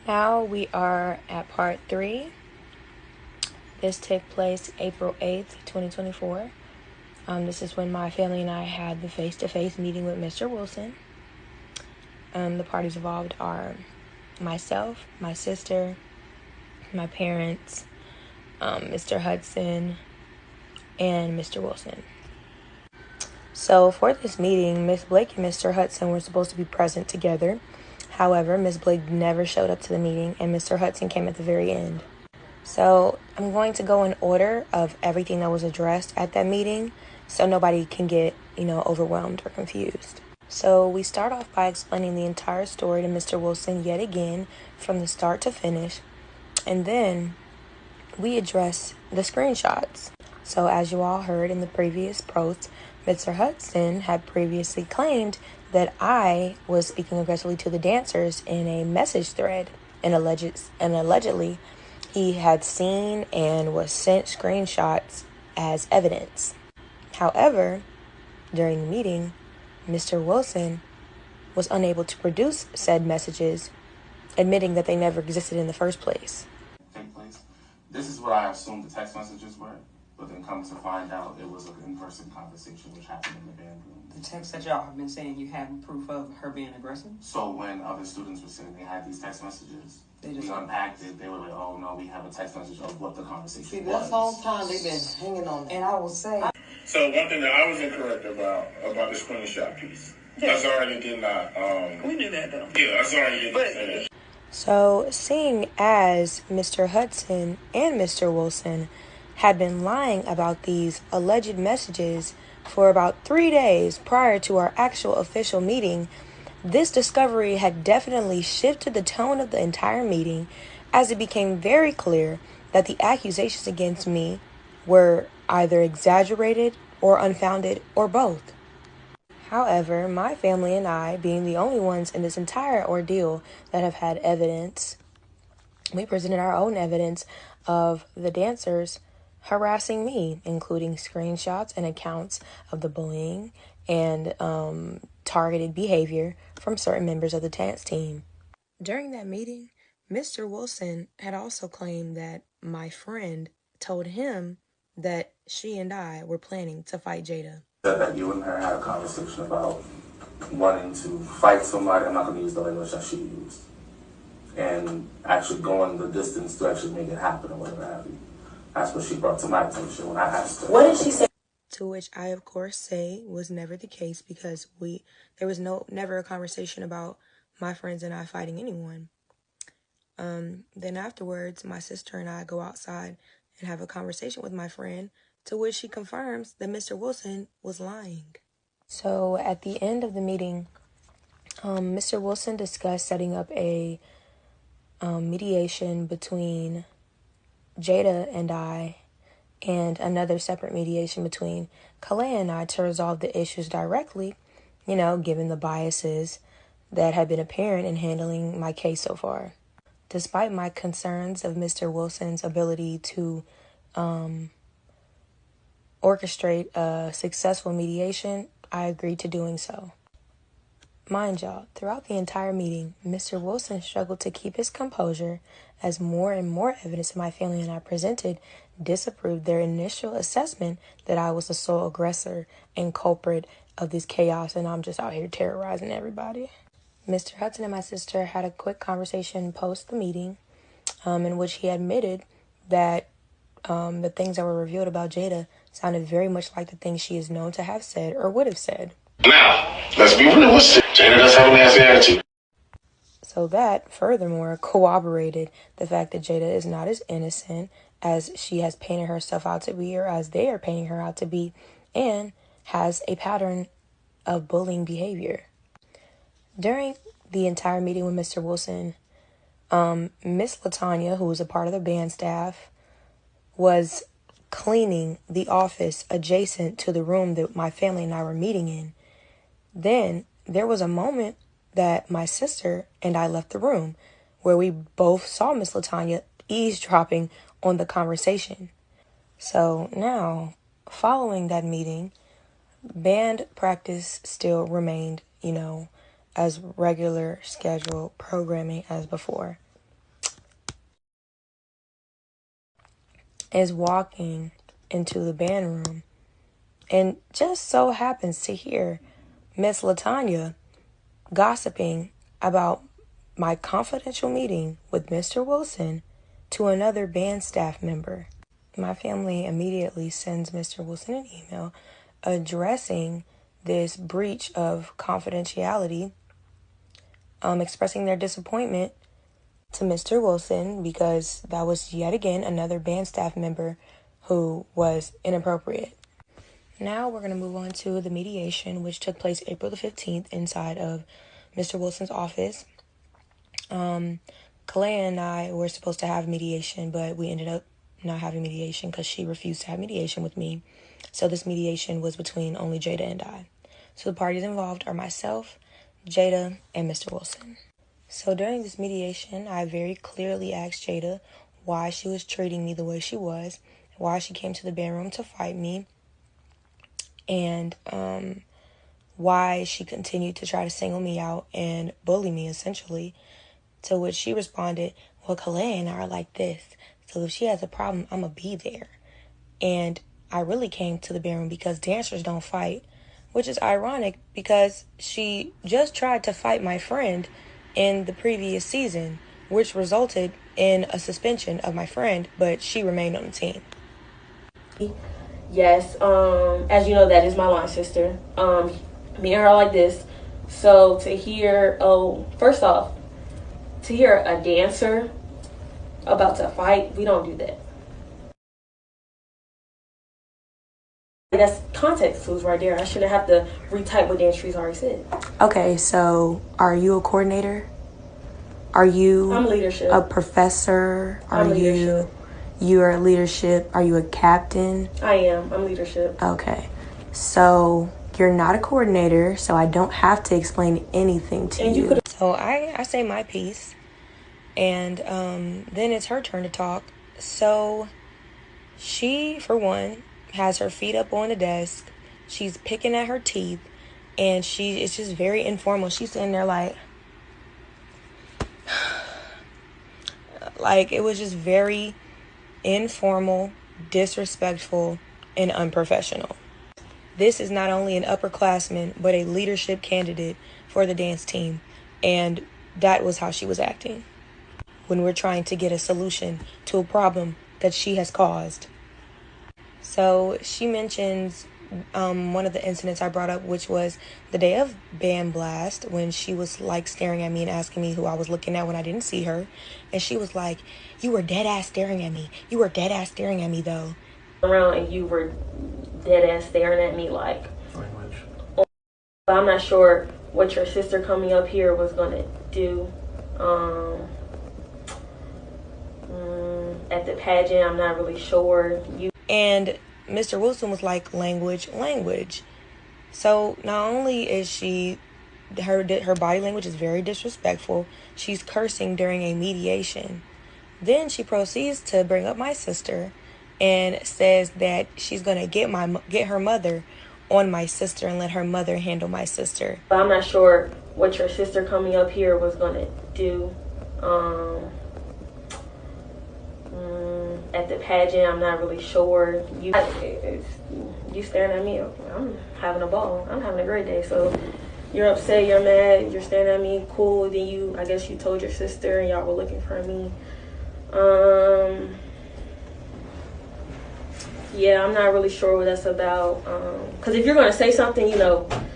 Now we are at part 3. This took place April 8th, 2024. This is when my family and I had the face-to-face meeting with Mr. Wilson. The parties involved are myself, my sister, my parents, Mr. Hudson, and Mr. Wilson. So for this meeting, Miss Blake and Mr. Hudson were supposed to be present together. However, Miss Blake never showed up to the meeting, and Mr. Hudson came at the very end. So I'm going to go in order of everything that was addressed at that meeting so nobody can get, overwhelmed or confused. So we start off by explaining the entire story to Mr. Wilson yet again from the start to finish. And then we address the screenshots. So as you all heard in the previous post, Mr. Hudson had previously claimed that I was speaking aggressively to the dancers in a message thread, and allegedly he had seen and was sent screenshots as evidence. However, during the meeting, Mr. Wilson was unable to produce said messages, admitting that they never existed in the first place. This is what I assumed the text messages were, but then come to find out it was an in-person conversation which happened in the band room. The text that y'all have been saying you have proof of her being aggressive? So when other students were saying they had these text messages, we unpacked it. They were like, oh no, we have a text message of what the conversation was. This whole time they've been hanging on that. And I will say... So one thing that I was incorrect about the screenshot piece. Yeah. I sorry you did not. We knew that though. Yeah, I sorry you didn't say that. So, seeing as Mr. Hudson and Mr. Wilson had been lying about these alleged messages for about 3 days prior to our actual official meeting, this discovery had definitely shifted the tone of the entire meeting, as it became very clear that the accusations against me were either exaggerated or unfounded or both. However, my family and I, being the only ones in this entire ordeal that have had evidence, we presented our own evidence of the dancers harassing me, including screenshots and accounts of the bullying and targeted behavior from certain members of the dance team. During that meeting, Mr. Wilson had also claimed that my friend told him that she and I were planning to fight Jada. Said that you and her had a conversation about wanting to fight somebody. I'm not going to use the language that she used. And actually going the distance to actually make it happen or whatever have you. That's what she brought to my attention when I asked her. What did she say? To which I, of course, say was never the case, because there was never a conversation about my friends and I fighting anyone. Then afterwards, my sister and I go outside and have a conversation with my friend, to which she confirms that Mr. Wilson was lying. So at the end of the meeting, Mr. Wilson discussed setting up a mediation between Jada and I, and another separate mediation between Kalea and I to resolve the issues directly, given the biases that have been apparent in handling my case so far. Despite my concerns of Mr. Wilson's ability to orchestrate a successful mediation, I agreed to doing so. Mind y'all, throughout the entire meeting, Mr. Wilson struggled to keep his composure as more and more evidence my family and I presented disapproved their initial assessment that I was the sole aggressor and culprit of this chaos, and I'm just out here terrorizing everybody. Mr. Hudson and my sister had a quick conversation post the meeting, in which he admitted that the things that were revealed about Jada sounded very much like the things she is known to have said or would have said. Now, let's be realistic. Jada does have a nasty attitude. So that, furthermore, corroborated the fact that Jada is not as innocent as she has painted herself out to be, or as they are painting her out to be, and has a pattern of bullying behavior. During the entire meeting with Mr. Wilson, Miss Latanya, who was a part of the band staff, was cleaning the office adjacent to the room that my family and I were meeting in. Then there was a moment that my sister and I left the room where we both saw Miss Latanya eavesdropping on the conversation. So now, following that meeting, band practice still remained, as regular scheduled programming as before. is walking into the band room and just so happens to hear Miss Latanya gossiping about my confidential meeting with Mr. Wilson to another band staff member. My family immediately sends Mr. Wilson an email addressing this breach of confidentiality, expressing their disappointment to Mr. Wilson because that was yet again another band staff member who was inappropriate. Now we're going to move on to the mediation, which took place April the 15th inside of Mr. Wilson's office. Kalea and I were supposed to have mediation, but we ended up not having mediation because she refused to have mediation with me. So this mediation was between only Jada and I. So the parties involved are myself, Jada, and Mr. Wilson. So during this mediation, I very clearly asked Jada why she was treating me the way she was, why she came to the band room to fight me, and why she continued to try to single me out and bully me, essentially. To which she responded, well, Kalea and I are like this, so if she has a problem, I'm going to be there. And I really came to the band room because dancers don't fight, which is ironic because she just tried to fight my friend in the previous season, which resulted in a suspension of my friend, but she remained on the team. Yes, as you know, that is my line sister. Me and her are like this. So to hear, first off, to hear a dancer about to fight, we don't do that. That's context clues right there. I shouldn't have to retype what Dance Tree's already said. Okay, so are you a coordinator? Are you I'm leadership. a professor? I'm leadership. You are leadership? Are you a captain? I am. I'm leadership. Okay, so you're not a coordinator, so I don't have to explain anything to you. So I say my piece, and then it's her turn to talk. So she, for one, has her feet up on the desk. She's picking at her teeth, and it's just very informal. She's sitting there like it was just very informal, disrespectful, and unprofessional. This is not only an upperclassman, but a leadership candidate for the dance team, and that was how she was acting when we're trying to get a solution to a problem that she has caused. So she mentions one of the incidents I brought up, which was the day of Band Blast, when she was like staring at me and asking me who I was looking at when I didn't see her. And she was like, you were dead ass staring at me. You were dead ass staring at me though. Around and you were dead ass staring at me like. Language. I'm not sure what your sister coming up here was gonna do. At the pageant, I'm not really sure. And Mr. Wilson was like, language. So not only is her body language is very disrespectful, she's cursing during a mediation. Then she proceeds to bring up my sister and says that she's going to get her mother on my sister and let her mother handle my sister. I'm not sure what your sister coming up here was going to do. At the pageant, I'm not really sure. You staring at me, I'm having a ball. I'm having a great day. So you're upset, you're mad, you're staring at me, cool. Then I guess you told your sister and y'all were looking for me. Yeah, I'm not really sure what that's about. Because if you're going to say something,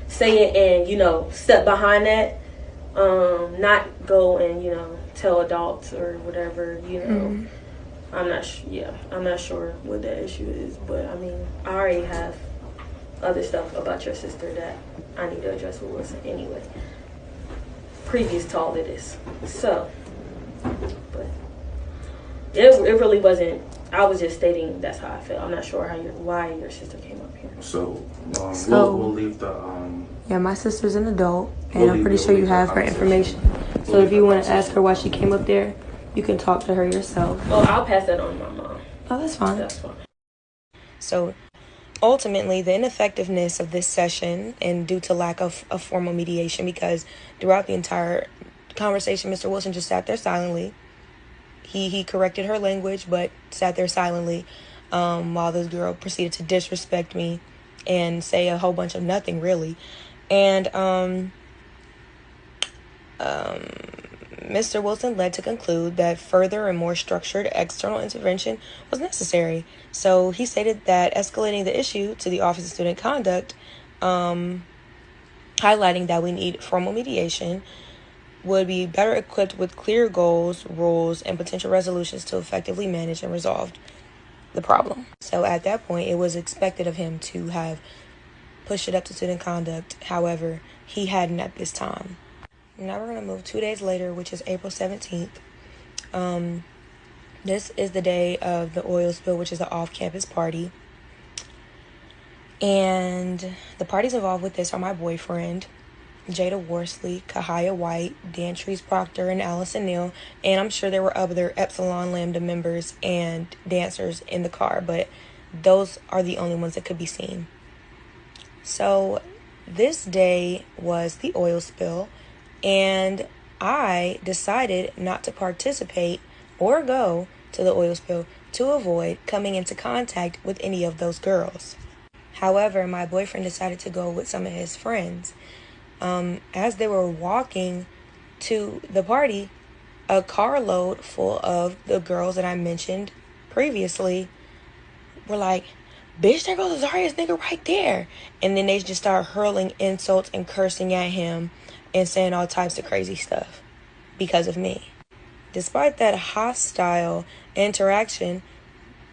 say it and, step behind that. Not go and, tell adults or whatever, Mm-hmm. I'm not sure what that issue is, but I mean, I already have other stuff about your sister that I need to address with Wilson anyway. Previous to all of this. So, but it really wasn't, I was just stating that's how I felt. I'm not sure why your sister came up here. So we'll leave the Yeah, my sister's an adult, and I'm pretty sure you have her information. So if you want to ask her why she came up there, you can talk to her yourself. Well, I'll pass that on to my mom. Oh, that's fine. That's fine. So ultimately, the ineffectiveness of this session, and due to lack of formal mediation, because throughout the entire conversation, Mr. Wilson just sat there silently. He corrected her language, but sat there silently while this girl proceeded to disrespect me and say a whole bunch of nothing, really. And Mr. Wilson led to conclude that further and more structured external intervention was necessary. So he stated that escalating the issue to the Office of Student Conduct, highlighting that we need formal mediation, would be better equipped with clear goals, rules, and potential resolutions to effectively manage and resolve the problem. So at that point, it was expected of him to have pushed it up to student conduct. However, he hadn't at this time. Now we're going to move 2 days later, which is April 17th. This is the day of the oil spill, which is the off-campus party. And the parties involved with this are my boyfriend, Jada Worsley, Kahaya White, Dantrice Proctor, and Allison Neal. And I'm sure there were other Epsilon Lambda members and dancers in the car, but those are the only ones that could be seen. So this day was the oil spill, and I decided not to participate or go to the oil spill to avoid coming into contact with any of those girls. However, my boyfriend decided to go with some of his friends. As they were walking to the party, a carload full of the girls that I mentioned previously were like, "Bitch, there goes Azaria's nigga right there." And then they just start hurling insults and cursing at him and saying all types of crazy stuff because of me. Despite that hostile interaction,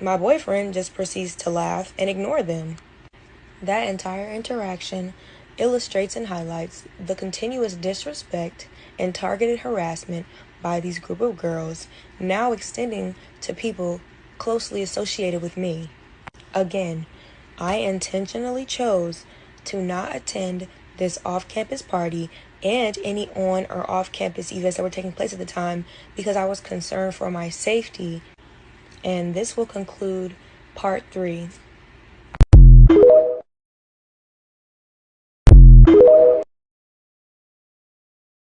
my boyfriend just proceeds to laugh and ignore them. That entire interaction illustrates and highlights the continuous disrespect and targeted harassment by these group of girls, now extending to people closely associated with me. Again, I intentionally chose to not attend this off-campus party and any on or off-campus events that were taking place at the time because I was concerned for my safety. And this will conclude part 3